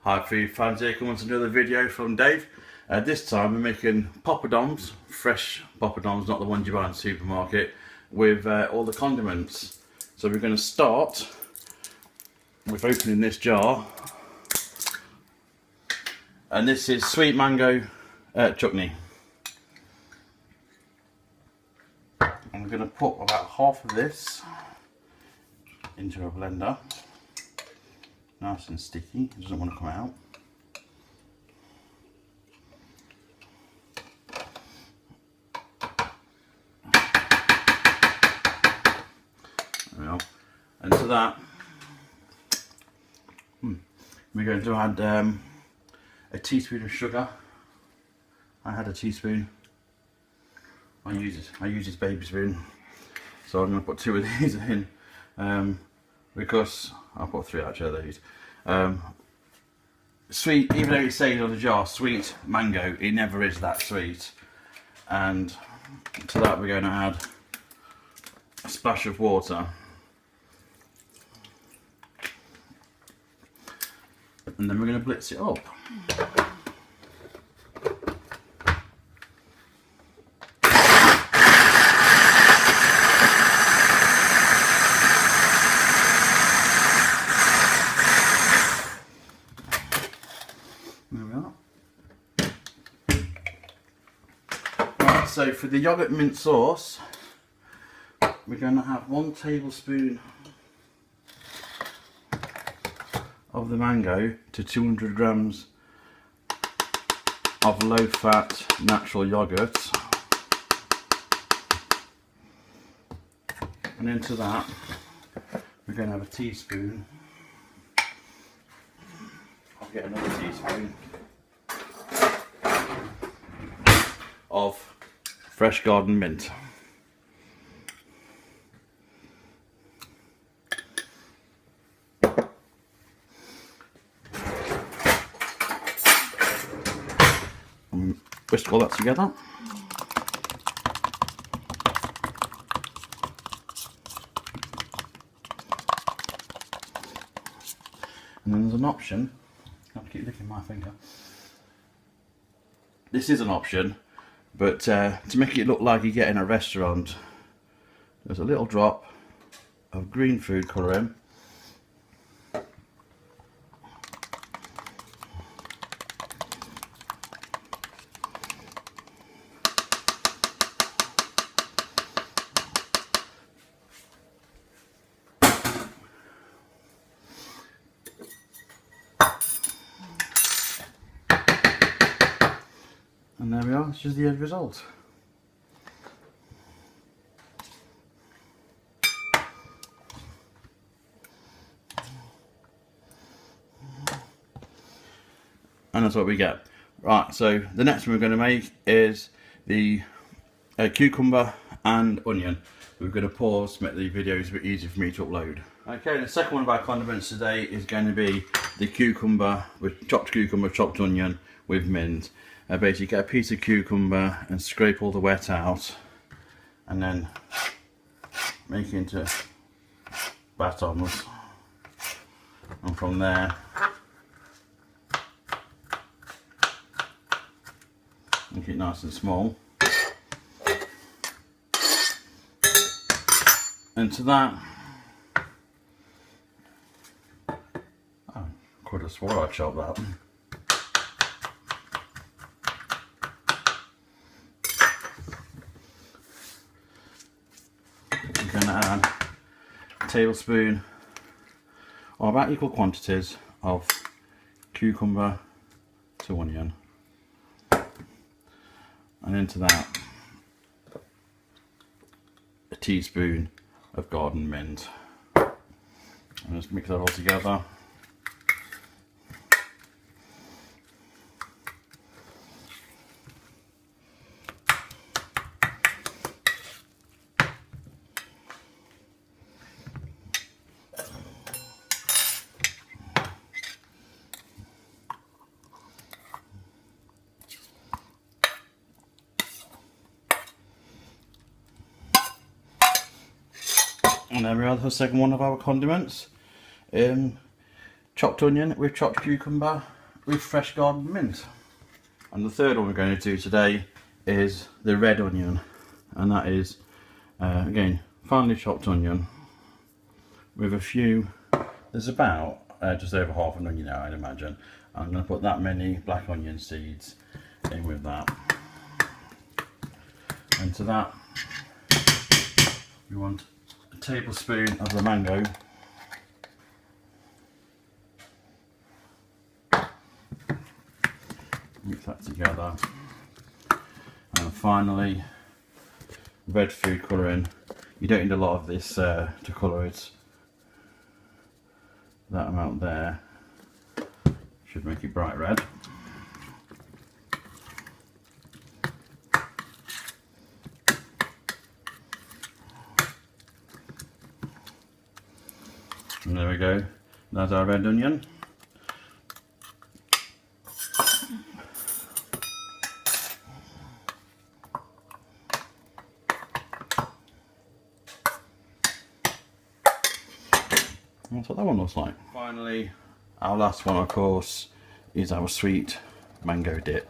Hi food fans, here comes another video from Dave. This time we're making poppadoms, fresh poppadoms, not the ones you buy in the supermarket, with all the condiments. So we're going to start with opening this jar, and this is sweet mango chutney. I'm going to put about half of this into a blender. Nice and sticky, it doesn't want to come out. There we go. And to that, we're going to add a teaspoon of sugar. I had a teaspoon. I use this baby spoon, so I'm going to put 2 of these in. Because I'll put 3 actually of these. Sweet, even though it says on the jar sweet mango, it never is that sweet. And to that we're going to add a splash of water, and then we're going to blitz it up. There we are. Right, so for the yogurt mint sauce, we're going to have 1 tablespoon of the mango to 200 grams of low fat natural yogurt, and into that we're going to have a teaspoon. Get another teaspoon of fresh garden mint. And whisk all that together. And then there's an option. I keep licking my finger. This is an option, but to make it look like you get in a restaurant, there's a little drop of green food colouring. And there we are, it's just the end result. And that's what we get. Right, so the next one we're going to make is the cucumber and onion. We're going to pause to make the videos a bit easier for me to upload. Okay, the second one of our condiments today is going to be the cucumber, with chopped cucumber, chopped onion with mint. Basically get a piece of cucumber and scrape all the wet out, and then make it into batons, and from there make it nice and small. And to that, I could have swore I chopped that. I'm going to add a tablespoon, or about equal quantities, of cucumber to onion, and into that a teaspoon of garden mint. And just mix that all together. And there we are, the second one of our condiments. chopped onion with chopped cucumber with fresh garden mint. And the third one we're going to do today is the red onion, and that is again finely chopped onion with a few, there's about just over half an onion now, I'd imagine. I'm going to put that many black onion seeds in with that, and to that we want a tablespoon of the mango, mix that together, and finally red food colouring. You don't need a lot of this to colour it. That amount there should make it bright red. And there we go, that's our red onion. That's what that one looks like. Finally, our last one, of course, is our sweet mango dip.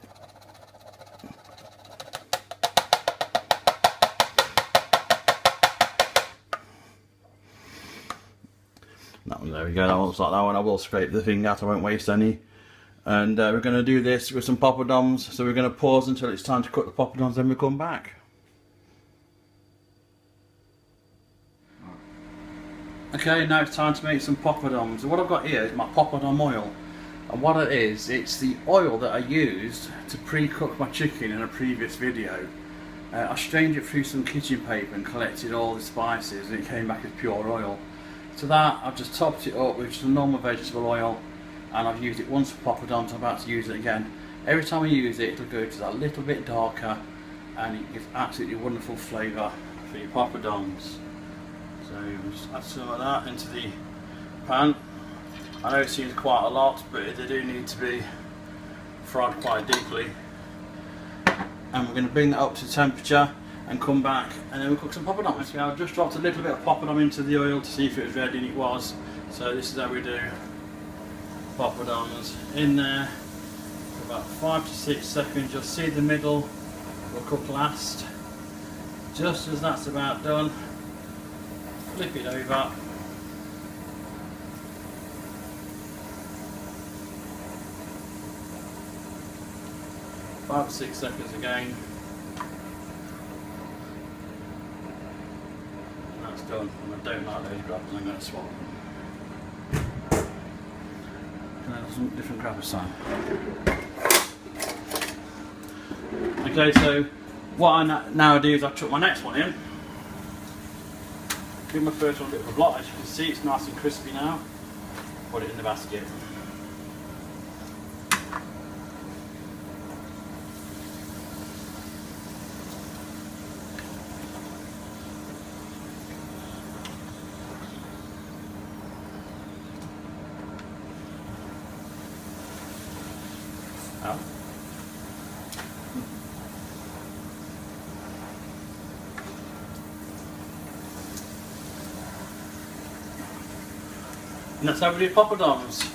There we go, that one looks like that one. I will scrape the thing out, I won't waste any. And we're going to do this with some poppadoms, so we're going to pause until it's time to cook the poppadoms, then we'll come back. Okay, now it's time to make some poppadoms. What I've got here is my poppadom oil. And what it is, it's the oil that I used to pre-cook my chicken in a previous video. I strained it through some kitchen paper and collected all the spices, and it came back as pure oil. To that, I've just topped it up with some normal vegetable oil, and I've used it once for poppadoms. I'm about to use it again. Every time I use it, it'll go to that little bit darker, and it gives absolutely wonderful flavour for your poppadoms. So just add some of that into the pan. I know it seems quite a lot, but they do need to be fried quite deeply. And we're going to bring that up to temperature and come back, and then we'll cook some poppadoms. Okay, I've just dropped a little bit of poppadom into the oil to see if it was ready, and it was. So this is how we do poppadoms. In there for about 5 to 6 seconds. You'll see the middle will cook last. Just as that's about done, flip it over. Five or 6 seconds again. And that's done. And I don't like those grabs, I'm going to swap them. Can I have some different grab sign? Okay, so what I now do is I chuck my next one in. Give my first one a bit of a blot. As you can see, it's nice and crispy now. Put it in the basket. Out. And that's how we do poppadoms.